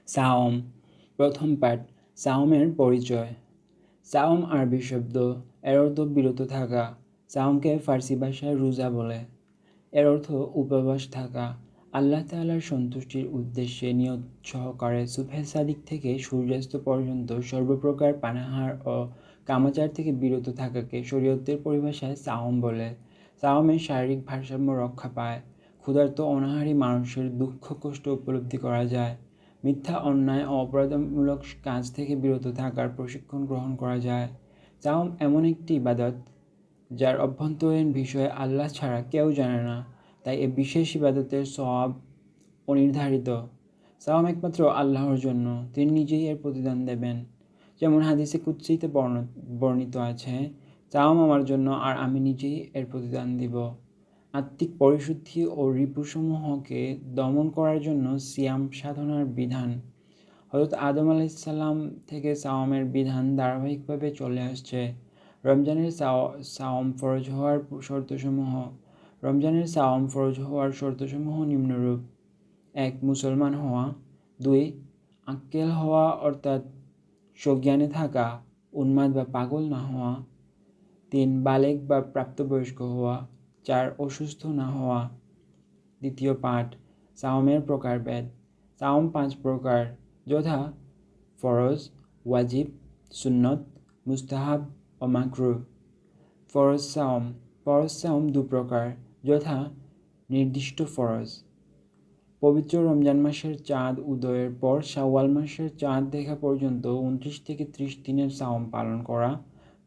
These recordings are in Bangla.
সাওম। প্রথম পাঠ। সাওমের পরিচয়। সাওম আরবি শব্দ, এর অর্থ বিরত থাকা। সাওমকে ফার্সি ভাষায় রোজা বলে। এর অর্থ উপবাস থাকা। আল্লাহ তাআলার সন্তুষ্টির উদ্দেশ্যে নিয়ত সহকারে সুবহে সাদিক থেকে সূর্যাস্ত পর্যন্ত সর্বপ্রকার পানাহার ও কামাচার থেকে বিরত থাকাকে শরীয়তের পরিভাষায় সাওম বলে। সাওমে শারীরিক ভারসাম্য রক্ষা পায়। ক্ষুধার্ত অনাহারী মানুষের দুঃখ কষ্ট উপলব্ধি করা যায়। মিথ্যা, অন্যায় ও অপরাধমূলক কাজ থেকে বিরত থাকার প্রশিক্ষণ গ্রহণ করা যায়। সাওম এমন একটি ইবাদত যার অভ্যন্তরীণ বিষয়ে আল্লাহ ছাড়া কেউ জানে না, তাই এ বিশেষ ইবাদতের সওয়াব অনির্ধারিত। সাওম একমাত্র আল্লাহর জন্য, তিনি নিজেই এর প্রতিদান দেবেন। যেমন হাদিসে কুদসিতে বর্ণিত আছে, সাওম আমার জন্য আর আমি নিজেই এর প্রতিদান দিব। আত্মিক পরিশুদ্ধি ও রিপুসমূহকে দমন করার জন্য সিয়াম সাধনার বিধান। হযরত আদম আলাইহিসসালাম থেকে সাওমের বিধান ধারাবাহিকভাবে চলে আসছে। রমজানের সাওম ফরজ হওয়ার শর্তসমূহ। রমজানের সাওম ফরজ হওয়ার শর্তসমূহ নিম্নরূপ: ১. মুসলমান হওয়া। ২. আক্কেল হওয়া অর্থাৎ সজ্ঞানে থাকা, উন্মাদ বা পাগল না হওয়া। ৩. বালেগ বা প্রাপ্তবয়স্ক হওয়া। ৪. অসুস্থ না হওয়া। দ্বিতীয় পাঠ। সাওমের প্রকারভেদ। সাওম ৫ প্রকার, যথা: ফরজ, ওয়াজিব, সুন্নত, মুস্তাহাব ও মাকরুহ। ফরজ সাওম। ফরজ সাওম ২ প্রকার, যথা: নির্দিষ্ট ফরজ। পবিত্র রমজান মাসের চাঁদ উদয়ের পর শাওয়াল মাসের চাঁদ দেখা পর্যন্ত ২৯ থেকে ৩০ দিনের সাওম পালন করা।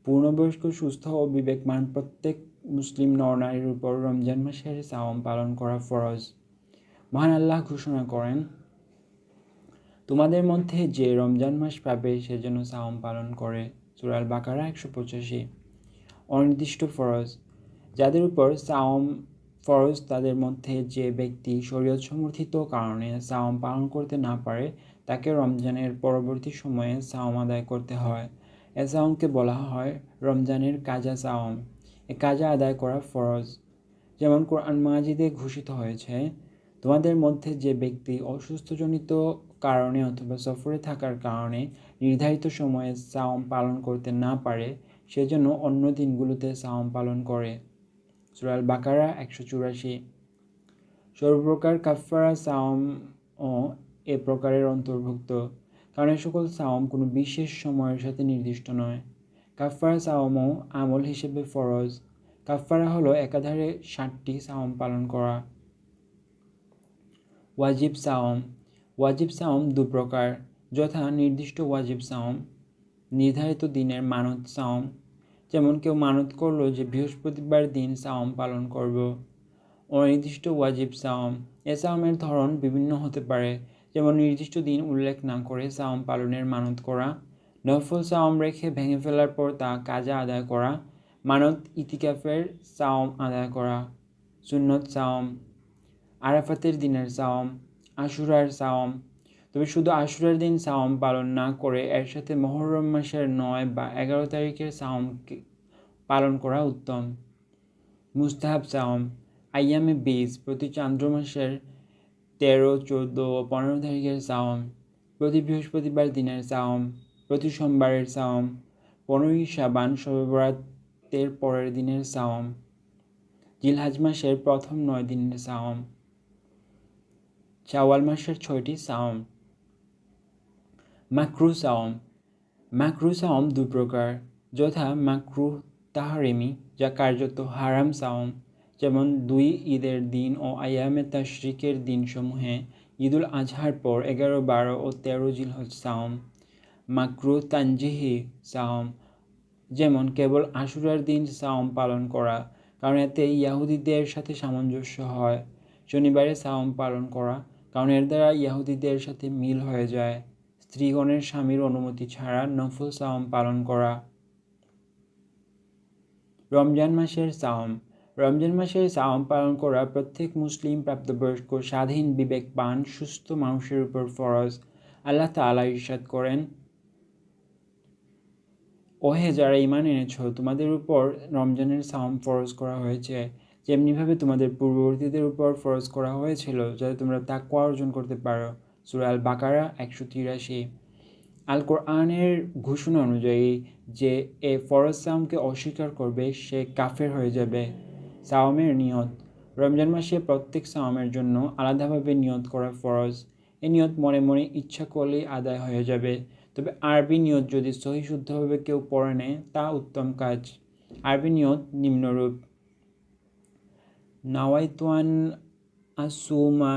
পূর্ণবয়স্ক, সুস্থ ও বিবেকমান প্রত্যেক মুসলিম নর-নারীর উপর রমজান মাসের সাওম পালন করা ফরজ। মহান আল্লাহ ঘোষণা করেন, তোমাদের মধ্যে যে রমজান মাস পাবে সে যেন সাওম পালন করে। সূরা আল বাকারা ১৮৫। অনির্দিষ্ট ফরজ। যাদের উপর সাওম ফরজ তাদের মধ্যে যে ব্যক্তি শরীয়ত সমর্থিত কারণে সাওম পালন করতে না পারে তাকে রমজানের পরবর্তী সময়ে সাওম আদায় করতে হয়। এ সাওমকে বলা হয় রমজানের কাজা সাওম। এ কাজা আদায় করা ফরজ। যেমন কোরআন মাজিদে ঘোষিত হয়েছে, তোমাদের মধ্যে যে ব্যক্তি অসুস্থজনিত কারণে অথবা সফরে থাকার কারণে নির্ধারিত সময়ে সাওম পালন করতে না পারে সে যেন অন্য দিনগুলোতে সাওম পালন করে। সূরা আল বাকারা ১৮৪। সর্বপ্রকার কাফফারা সাওমও এ প্রকারের অন্তর্ভুক্ত, কারণ এ সকল সাওম কোনো বিশেষ সময়ের সাথে নির্দিষ্ট নয়। কাফফারা সাওমও আমল হিসেবে ফরজ। কাফফারা হলো একাধারে ৬০টি সাওম পালন করা। ওয়াজিব সাওম। ওয়াজিব সাওম ২ প্রকার, যথা: নির্দিষ্ট ওয়াজিব সাওম, নির্ধারিত দিনের মানত সাওম। যেমন কেউ মানত করলো যে বৃহস্পতিবার দিন সাওম পালন করব। অনির্দিষ্ট ওয়াজিব সাওম। এ সাওমের ধরন বিভিন্ন হতে পারে, যেমন নির্দিষ্ট দিন উল্লেখ না করে সাওম পালনের মানত করা, নফল সাওম রেখে ভেঙে ফেলার পর তা কাজা আদায় করা, মানত ইতিকাফের সাওম আদায় করা। সুন্নত সাওম। আরাফাতের দিনের সাওম, আশুরার সাওম। তবে শুধু আশুরার দিন সাওম পালন না করে এর সাথে মুহররম মাসের ৯ বা ১১ তারিখের সাওম পালন করা উত্তম। মুস্তাহাব সাওম। আইয়ামে বীজ, প্রতি চান্দ্র মাসের ১৩, ১৪ ও ১৫ তারিখের সাওম, প্রতি বৃহস্পতিবার দিনের সাওম, প্রতি সোমবারের সাওম, ১৫ই শাবান শবে বরাতের পরের দিনের সাওম, জিলহজ মাসের প্রথম ৯ দিনের সাওম, শাওয়াল মাসের ৬টি সাওম। মাকরুহ সাওম। মাকরুহ সাওম ২ প্রকার, যথা: মাকরুহ তাহরিমি, যা কার্যত হারাম সাওম, যেমন ২ ঈদের দিন ও আইয়ামে তাশরিকের দিনসমূহে ঈদুল আজহার পর ১১, ১২ ও ১৩ জিলহজ সাওম। মাকরুহ তানজিহি সাওম, যেমন কেবল আশুরার দিন সাওম পালন করা, কারণ এতে ইয়াহুদীদের সাথে সামঞ্জস্য হয়। শনিবারে সাওম পালন করা, কারণ এর দ্বারা ইয়াহুদীদের সাথে মিল হয়ে যায়। স্ত্রীগণের স্বামীর অনুমতি ছাড়া নফল সাওম পালন করা। রমজান মাসের সাওম। রমজান মাসের সাওম পালন করা প্রত্যেক মুসলিম প্রাপ্তবয়স্ক স্বাধীন বিবেকবান সুস্থ মানুষের উপর ফরজ। আল্লাহ তাআলা ইরশাদ করেন, ওহে যারা ঈমান এনেছ, তোমাদের উপর রমজানের সাওম ফরজ করা হয়েছে, যেমনিভাবে তোমাদের পূর্ববর্তীদের উপর ফরজ করা হয়েছিল, যাতে তোমরা তাকওয়া অর্জন করতে পারো। সূরা আল বাকারা 183। আল কোরআনের ঘোষণা অনুযায়ী যে এ ফরজ সাওমকে অস্বীকার করবে সে কাফের হয়ে যাবে। সাওমের নিয়ত। রমজান মাসে প্রত্যেক সাওমের জন্য আলাদাভাবে নিয়ত করা ফরজ। এই নিয়ত মনে মনে ইচ্ছা করলেই আদায় হয়ে যাবে, তবে আরবি নিয়ত যদি সহি শুদ্ধভাবে কেউ পড়ে নেয় তা উত্তম কাজ। আরবি নিয়ত নিম্নরূপ: নাওয়াইতু আন আসুমা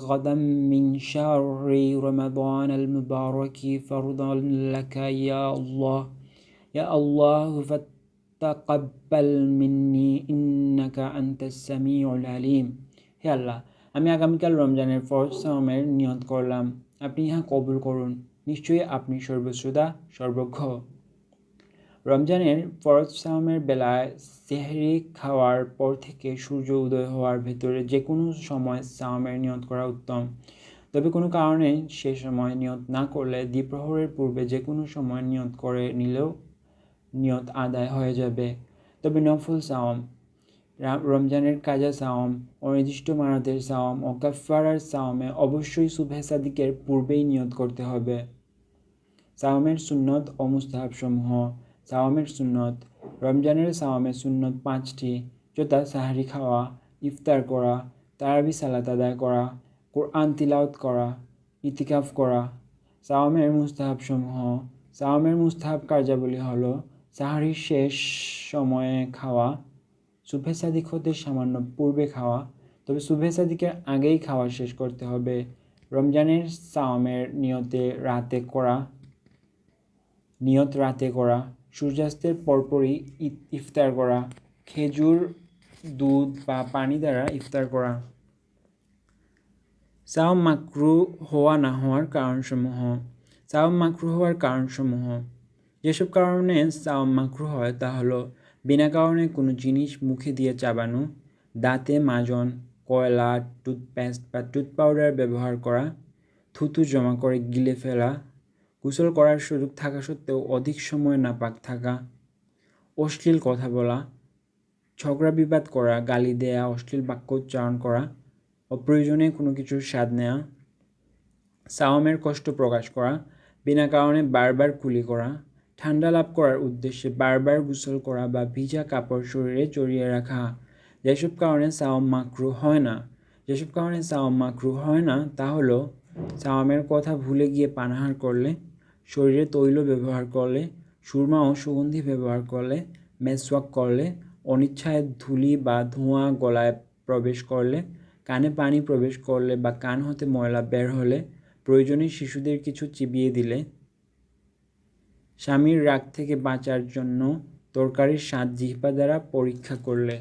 غدا من شهر رمضان المبارك فرضا لك يا الله فتقبل مني إنك أنت السميع العليم। হে আল্লাহ, আমি আগামীকাল রমজানের ফরজ সাওমের নিয়ত করলাম, আপনি ইহা কবুল করুন, নিশ্চয়ই আপনি সর্বশ্রোতা সর্বজ্ঞ। রমজানের ফরজ সাওমের বেলায় সেহরি খাওয়ার পর থেকে সূর্য উদয় হওয়ার ভেতরে যে কোনো সময় সাওমের নিয়ত করা উত্তম, তবে কোনো কারণে সে সময় নিয়ত না করলে দ্বিপ্রহরের পূর্বে যে কোনো সময় নিয়ত করে নিলেও নিয়ত আদায় হয়ে যাবে। তবে নফল সাওম, রমজানের কাজা সাওম, অনির্দিষ্ট মারাতের সাওম ও কাফফারার সাওমে অবশ্যই সুবহে সাদিকের পূর্বেই নিয়ত করতে হবে। সাওমের সুন্নত ও মুস্তাহাবসমূহ। সাওমের সুন্নত। রমজানের সাওমের সুন্নত 5টি, যথা সাহারি খাওয়া, ইফতার করা, তারাবি সালাত আদায় করা, কোরআন তিলাওয়াত করা, ইতিকাফ করা। সাওমের মুস্তাহাবসমূহ। সাওমের মুস্তাহাব কার্যাবলী হলো সাহারির শেষ সময়ে খাওয়া, সুবহে সাদিক হতে সামান্য পূর্বে খাওয়া, তবে সুবহে সাদিকের আগেই খাওয়া শেষ করতে হবে। রমজানের সাওমের নিয়ত রাতে করা, সূর্যাস্তের পরপরই ইফতার করা, খেজুর, দুধ বা পানি দ্বারা ইফতার করা। সাওম মাকরুহ হওয়া না হওয়ার কারণসমূহ। সাওম মাকরুহ হওয়ার কারণসমূহ: যেসব কারণে সাওম মাকরুহ হয় তা হলো বিনা কারণে কোনো জিনিস মুখে দিয়ে চাবানো, দাঁতে মাজন, কয়লা, টুথপেস্ট বা টুথ পাউডার ব্যবহার করা, থুতু জমা করে গিলে ফেলা, গোসল করার সুযোগ থাকা সত্ত্বেও অধিক সময় নাপাক থাকা, অশ্লীল কথা বলা, ঝগড়া বিবাদ করা, গালি দেয়া, অশ্লীল বাক্য উচ্চারণ করা, অপ্রয়োজনে কোনো কিছুর স্বাদ নেওয়া, সাওমের কষ্ট প্রকাশ করা, বিনা কারণে বারবার কুলি করা, ঠান্ডা লাভ করার উদ্দেশ্যে বারবার গোসল করা বা ভিজা কাপড় শরীরে জড়িয়ে রাখা। যেসব কারণে সাওম মাকরুহ হয় না তা হলো সাওমের কথা ভুলে গিয়ে পানাহার করলে, শরীরে তৈল ব্যবহার করলে, সুরমা ও সুগন্ধি ব্যবহার করলে, মেসওয়াক করলে, অনিচ্ছায় ধূলি বা ধোঁয়া গলায় প্রবেশ করলে, কানে পানি প্রবেশ করলে বা কান হতে ময়লা বের হলে, প্রয়োজনে শিশুদের কিছু চিবিয়ে দিলে, স্বামীর রাগ থেকে বাঁচার জন্য তরকারির স্বাদ জিহ্বা দ্বারা পরীক্ষা করলে।